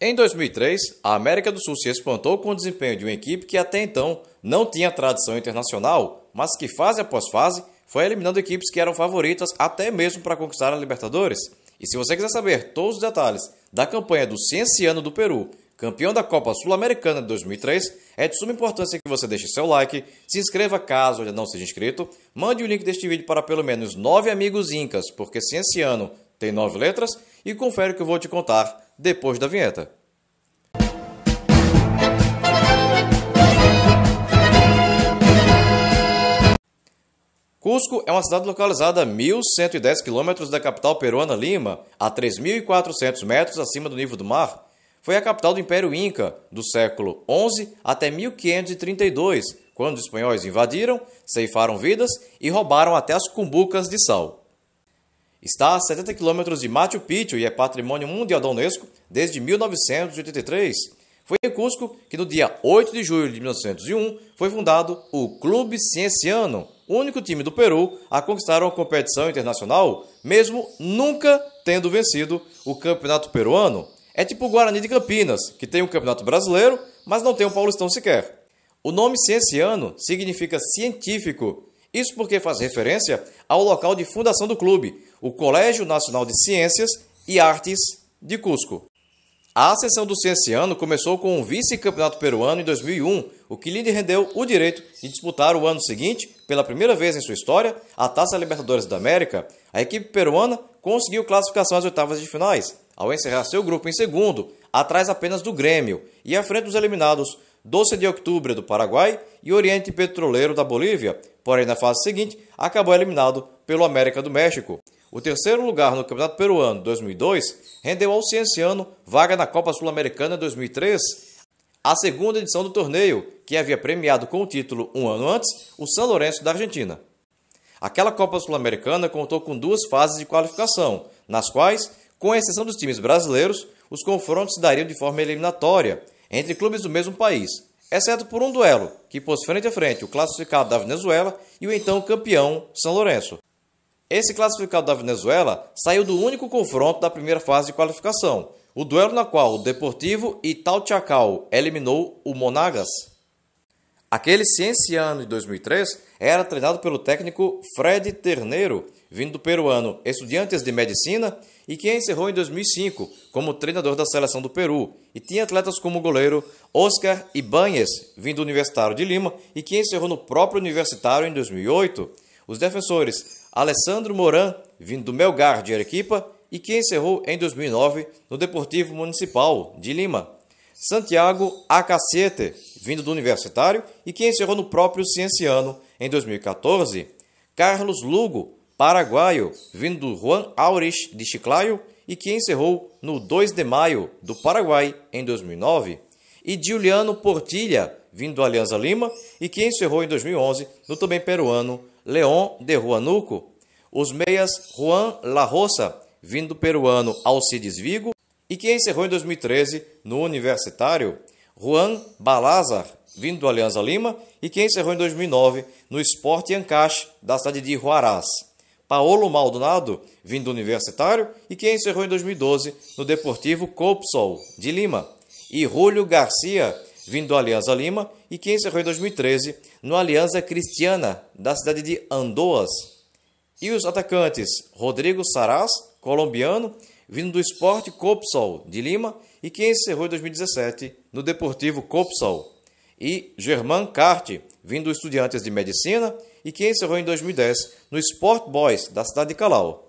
Em 2003, a América do Sul se espantou com o desempenho de uma equipe que até então não tinha tradição internacional, mas que fase após fase foi eliminando equipes que eram favoritas até mesmo para conquistar a Libertadores. E se você quiser saber todos os detalhes da campanha do Cienciano do Peru, campeão da Copa Sul-Americana de 2003, é de suma importância que você deixe seu like, se inscreva caso ainda não seja inscrito, mande o link deste vídeo para pelo menos 9 amigos incas, porque Cienciano tem 9 letras, e confere o que eu vou te contar depois da vinheta. Cusco é uma cidade localizada a 1.110 km da capital peruana Lima, a 3.400 metros acima do nível do mar. Foi a capital do Império Inca, do século XI até 1532, quando os espanhóis invadiram, ceifaram vidas e roubaram até as cumbucas de sal. Está a 70 km de Machu Picchu e é patrimônio mundial da Unesco desde 1983. Foi em Cusco que no dia 8 de julho de 1901 foi fundado o Clube Cienciano, o único time do Peru a conquistar uma competição internacional, mesmo nunca tendo vencido o Campeonato Peruano. É tipo o Guarani de Campinas, que tem um Campeonato Brasileiro, mas não tem um Paulistão sequer. O nome Cienciano significa científico. Isso porque faz referência ao local de fundação do clube, o Colégio Nacional de Ciências e Artes de Cusco. A ascensão do Cienciano começou com um vice-campeonato peruano em 2001, o que lhe rendeu o direito de disputar o ano seguinte, pela primeira vez em sua história, a Taça Libertadores da América. A equipe peruana conseguiu classificação às oitavas de finais, ao encerrar seu grupo em segundo, atrás apenas do Grêmio, e à frente dos eliminados 12 de Outubro do Paraguai e Oriente Petroleiro da Bolívia, porém na fase seguinte acabou eliminado pelo América do México. O terceiro lugar no Campeonato Peruano 2002 rendeu ao Cienciano vaga na Copa Sul-Americana 2003, a segunda edição do torneio, que havia premiado com o título um ano antes o São Lourenço da Argentina. Aquela Copa Sul-Americana contou com 2 fases de qualificação, nas quais, com exceção dos times brasileiros, os confrontos se dariam de forma eliminatória entre clubes do mesmo país, exceto por um duelo, que pôs frente a frente o classificado da Venezuela e o então campeão São Lourenço. Esse classificado da Venezuela saiu do único confronto da primeira fase de qualificação, o duelo na qual o Deportivo Itaú eliminou o Monagas. Aquele Cienciano de 2003 era treinado pelo técnico Fred Terneiro, vindo do peruano Estudiantes de Medicina, e que encerrou em 2005 como treinador da seleção do Peru, e tinha atletas como o goleiro Oscar Ibáñez, vindo do Universitário de Lima, e que encerrou no próprio Universitário em 2008. Os defensores Alessandro Moran, vindo do Melgar de Arequipa, e que encerrou em 2009 no Deportivo Municipal de Lima. Santiago Acaciete, vindo do Universitário, e que encerrou no próprio Cienciano em 2014. Carlos Lugo, paraguaio, vindo do Juan Aurich de Chiclayo, e que encerrou no 2 de Maio do Paraguai em 2009. E Juliano Portilla, vindo do Alianza Lima, e que encerrou em 2011 no também peruano León de Huánuco. Os meias Juan La Rosa, vindo do peruano Alcides Vigo, e que encerrou em 2013 no Universitário. Juan Balázar, vindo do Alianza Lima, e que encerrou em 2009 no Sport Ancash, da cidade de Huaraz. Paolo Maldonado, vindo do Universitário, e que encerrou em 2012 no Deportivo Copsol, de Lima. E Julio Garcia, vindo do Alianza Lima, e que encerrou em 2013 no Alianza Cristiana, da cidade de Andoas. E os atacantes Rodrigo Saraz, colombiano, vindo do Sport Copsol, de Lima, e que encerrou em 2017 no Deportivo Copsol. E Germán Carte, vindo do Estudiantes de Medicina, e que encerrou em 2010 no Sport Boys, da cidade de Callao.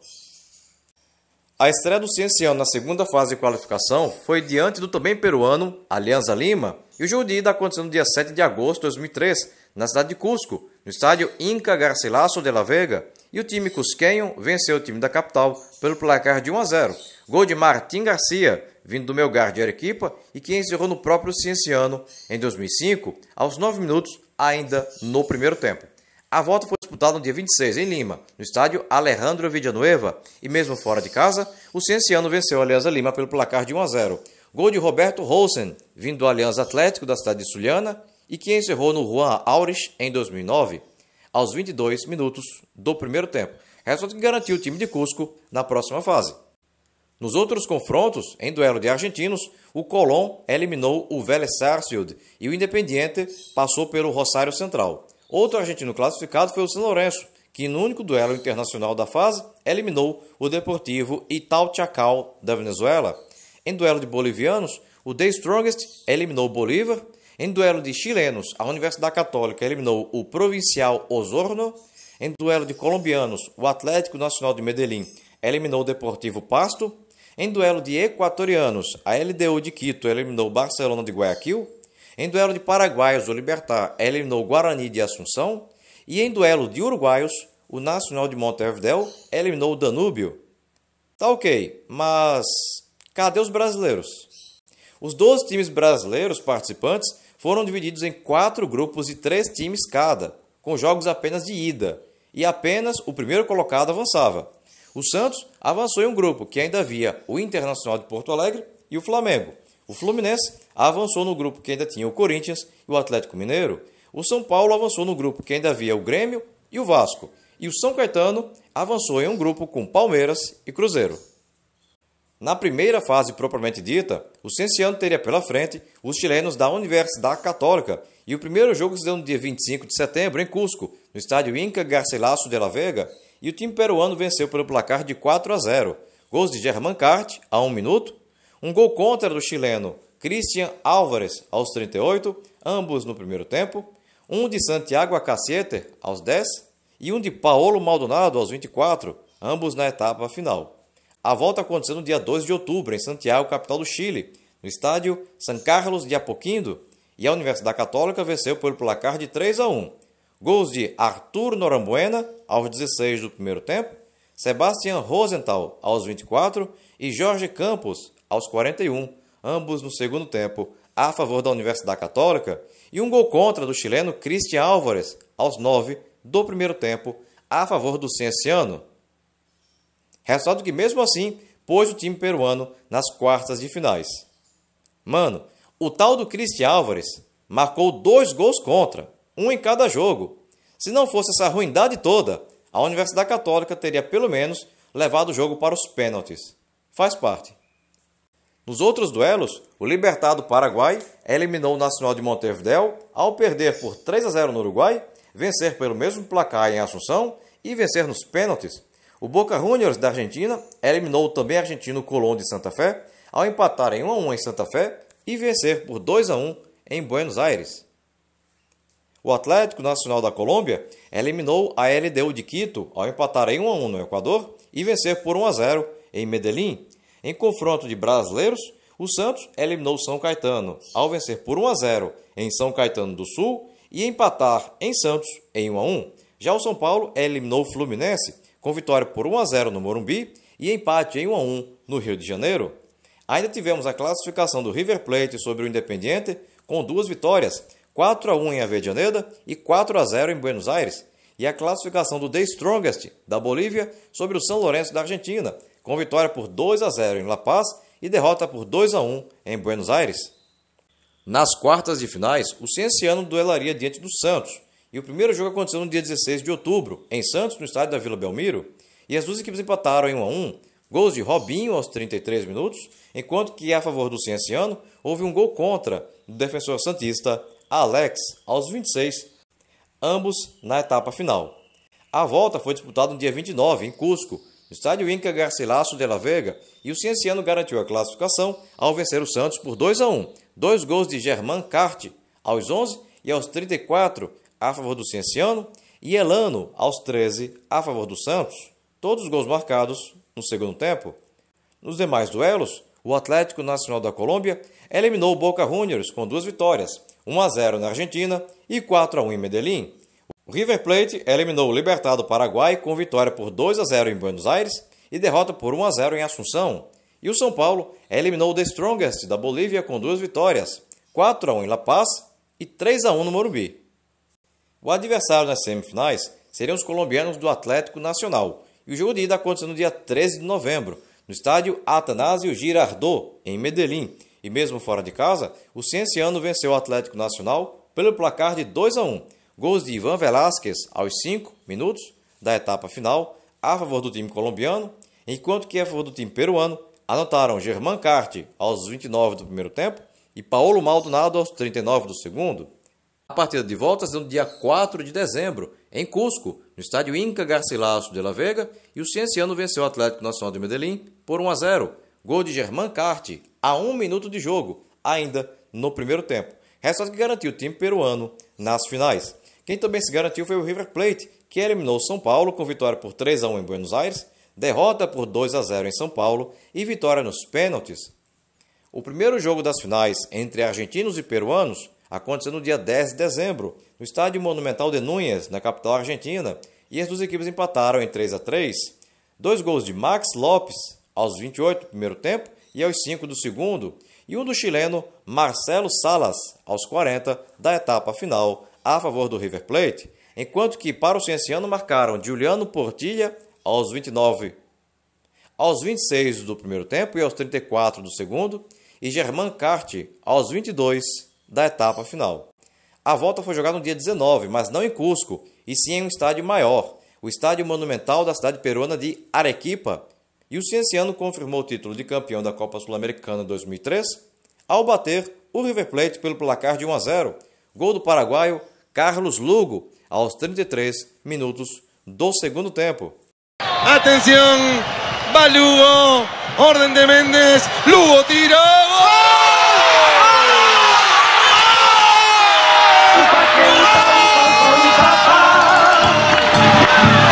A estreia do Cienciano na segunda fase de qualificação foi diante do também peruano Alianza Lima, e o jogo de ida aconteceu no dia 7 de agosto de 2003, na cidade de Cusco, no estádio Inca Garcilaso de la Vega, e o time cusquenho venceu o time da capital pelo placar de 1-0. Gol de Martín Garcia, vindo do Melgar de Arequipa, e que encerrou no próprio Cienciano em 2005, aos 9 minutos, ainda no primeiro tempo. A volta foi disputada no dia 26, em Lima, no estádio Alejandro Villanueva, e mesmo fora de casa, o Cienciano venceu a Alianza Lima pelo placar de 1-0. Gol de Roberto Rosen, vindo do Alianza Atlético da cidade de Suliana, e que encerrou no Juan Aurich em 2009, aos 22 minutos do primeiro tempo. Resultado que garantiu o time de Cusco na próxima fase. Nos outros confrontos, em duelo de argentinos, o Colón eliminou o Vélez Sarsfield e o Independiente passou pelo Rosário Central. Outro argentino classificado foi o San Lorenzo, que no único duelo internacional da fase eliminou o Deportivo Itaú Chacal da Venezuela. Em duelo de bolivianos, o The Strongest eliminou o Bolívar. Em duelo de chilenos, a Universidade Católica eliminou o Provincial Osorno. Em duelo de colombianos, o Atlético Nacional de Medellín eliminou o Deportivo Pasto. Em duelo de equatorianos, a LDU de Quito eliminou o Barcelona de Guayaquil. Em duelo de paraguaios, o Libertad eliminou o Guarani de Assunção. E em duelo de uruguaios, o Nacional de Montevideo eliminou o Danúbio. Tá ok, mas cadê os brasileiros? Os 12 times brasileiros participantes foram divididos em 4 grupos de 3 times cada, com jogos apenas de ida, e apenas o primeiro colocado avançava. O Santos avançou em um grupo que ainda havia o Internacional de Porto Alegre e o Flamengo. O Fluminense avançou no grupo que ainda tinha o Corinthians e o Atlético Mineiro. O São Paulo avançou no grupo que ainda havia o Grêmio e o Vasco. E o São Caetano avançou em um grupo com Palmeiras e Cruzeiro. Na primeira fase propriamente dita, o Cienciano teria pela frente os chilenos da Universidade Católica, e o primeiro jogo se deu no dia 25 de setembro em Cusco, no estádio Inca Garcilaso de la Vega, e o time peruano venceu pelo placar de 4-0. Gols de Germán Cart, a 1 minuto, um gol contra do chileno Cristian Álvares, aos 38, ambos no primeiro tempo, um de Santiago Acaciete, aos 10, e um de Paolo Maldonado, aos 24, ambos na etapa final. A volta aconteceu no dia 2 de outubro, em Santiago, capital do Chile, no estádio San Carlos de Apoquindo, e a Universidade Católica venceu pelo placar de 3-1. Gols de Arthur Norambuena, aos 16 do primeiro tempo, Sebastian Rosenthal, aos 24, e Jorge Campos, aos 41, ambos no segundo tempo, a favor da Universidade Católica, e um gol contra do chileno Cristian Álvares, aos 9 do primeiro tempo, a favor do Cienciano. Resultado que, mesmo assim, pôs o time peruano nas quartas de finais. Mano, o tal do Cristian Álvares marcou 2 gols contra, um em cada jogo. Se não fosse essa ruindade toda, a Universidade Católica teria pelo menos levado o jogo para os pênaltis. Faz parte. Nos outros duelos, o Libertad do Paraguai eliminou o Nacional de Montevideo ao perder por 3-0 no Uruguai, vencer pelo mesmo placar em Assunção e vencer nos pênaltis. O Boca Juniors da Argentina eliminou o também argentino Colón de Santa Fé ao empatar em 1-1 em Santa Fé e vencer por 2-1 em Buenos Aires. O Atlético Nacional da Colômbia eliminou a LDU de Quito ao empatar em 1-1 no Equador e vencer por 1-0 em Medellín. Em confronto de brasileiros, o Santos eliminou o São Caetano ao vencer por 1-0 em São Caetano do Sul e empatar em Santos em 1-1. Já o São Paulo eliminou o Fluminense com vitória por 1-0 no Morumbi e empate em 1-1 no Rio de Janeiro. Ainda tivemos a classificação do River Plate sobre o Independiente com 2 vitórias, 4-1 em Avejaneda e 4-0 em Buenos Aires, e a classificação do The Strongest da Bolívia sobre o San Lorenzo da Argentina, com vitória por 2-0 em La Paz e derrota por 2-1 em Buenos Aires. Nas quartas de finais, o Cienciano duelaria diante do Santos, e o primeiro jogo aconteceu no dia 16 de outubro, em Santos, no estádio da Vila Belmiro, e as duas equipes empataram em 1-1, gols de Robinho aos 33 minutos, enquanto que a favor do Cienciano houve um gol contra do defensor santista Alex aos 26, ambos na etapa final. A volta foi disputada no dia 29, em Cusco, no estádio Inca Garcilaso de la Vega, e o Cienciano garantiu a classificação ao vencer o Santos por 2-1, 2 gols de Germán Cart aos 11 e aos 34 a favor do Cienciano, e Elano aos 13 a favor do Santos, todos os gols marcados no segundo tempo. Nos demais duelos, o Atlético Nacional da Colômbia eliminou o Boca Juniors com 2 vitórias, 1-0 na Argentina e 4-1 em Medellín. O River Plate eliminou o Libertad do Paraguai com vitória por 2-0 em Buenos Aires e derrota por 1-0 em Assunção. E o São Paulo eliminou o The Strongest da Bolívia com 2 vitórias, 4-1 em La Paz e 3-1 no Morumbi. O adversário nas semifinais seriam os colombianos do Atlético Nacional, e o jogo de ida aconteceu no dia 13 de novembro, no estádio Atanásio Girardot, em Medellín, e mesmo fora de casa, o Cienciano venceu o Atlético Nacional pelo placar de 2-1, gols de Ivan Velázquez aos 5 minutos da etapa final, a favor do time colombiano, enquanto que a favor do time peruano, anotaram Germán Carte aos 29 do primeiro tempo e Paulo Maldonado aos 39 do segundo. A partida de volta será no dia 4 de dezembro, em Cusco, no estádio Inca Garcilaso de la Vega, e o Cienciano venceu o Atlético Nacional de Medellín por 1-0. Gol de Germán Carte, a 1 minuto de jogo, ainda no primeiro tempo. Resultado que garantiu o time peruano nas finais. Quem também se garantiu foi o River Plate, que eliminou São Paulo com vitória por 3-1 em Buenos Aires, derrota por 2-0 em São Paulo e vitória nos pênaltis. O primeiro jogo das finais entre argentinos e peruanos aconteceu no dia 10 de dezembro, no estádio Monumental de Núñez, na capital argentina, e as duas equipes empataram em 3-3. 2 gols de Max Lopes aos 28 do primeiro tempo e aos 5 do segundo, e um do chileno Marcelo Salas aos 40 da etapa final a favor do River Plate, enquanto que para o Cienciano marcaram Juliano Portilla aos 29, aos 26 do primeiro tempo e aos 34 do segundo, e Germán Carte aos 22 da etapa final. A volta foi jogada no dia 19, mas não em Cusco, e sim em um estádio maior, o Estádio Monumental da cidade peruana de Arequipa, e o Cienciano confirmou o título de campeão da Copa Sul-Americana 2003 ao bater o River Plate pelo placar de 1-0, gol do paraguaio Carlos Lugo aos 33 minutos do segundo tempo. Atenção, va Lugo, orden de Méndez, Lugo tiró,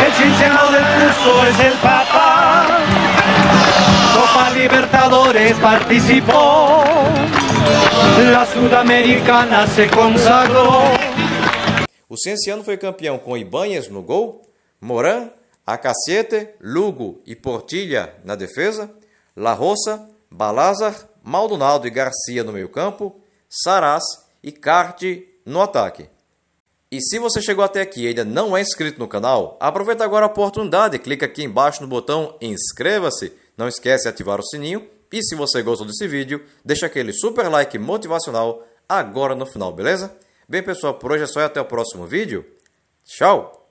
El Cienciano del Cusco es el Papa, Copa Libertadores participó, la Sudamericana se consagró. O Cienciano foi campeão com Ibáñez no gol, Morán, Acaciete, Lugo e Portilla na defesa, La Roça, Balázar, Maldonado e Garcia no meio-campo, Saraz e Carte no ataque. E se você chegou até aqui e ainda não é inscrito no canal, aproveita agora a oportunidade e clica aqui embaixo no botão inscreva-se. Não esquece de ativar o sininho e se você gostou desse vídeo, deixa aquele super like motivacional agora no final, beleza? Bem pessoal, por hoje é só e até o próximo vídeo. Tchau!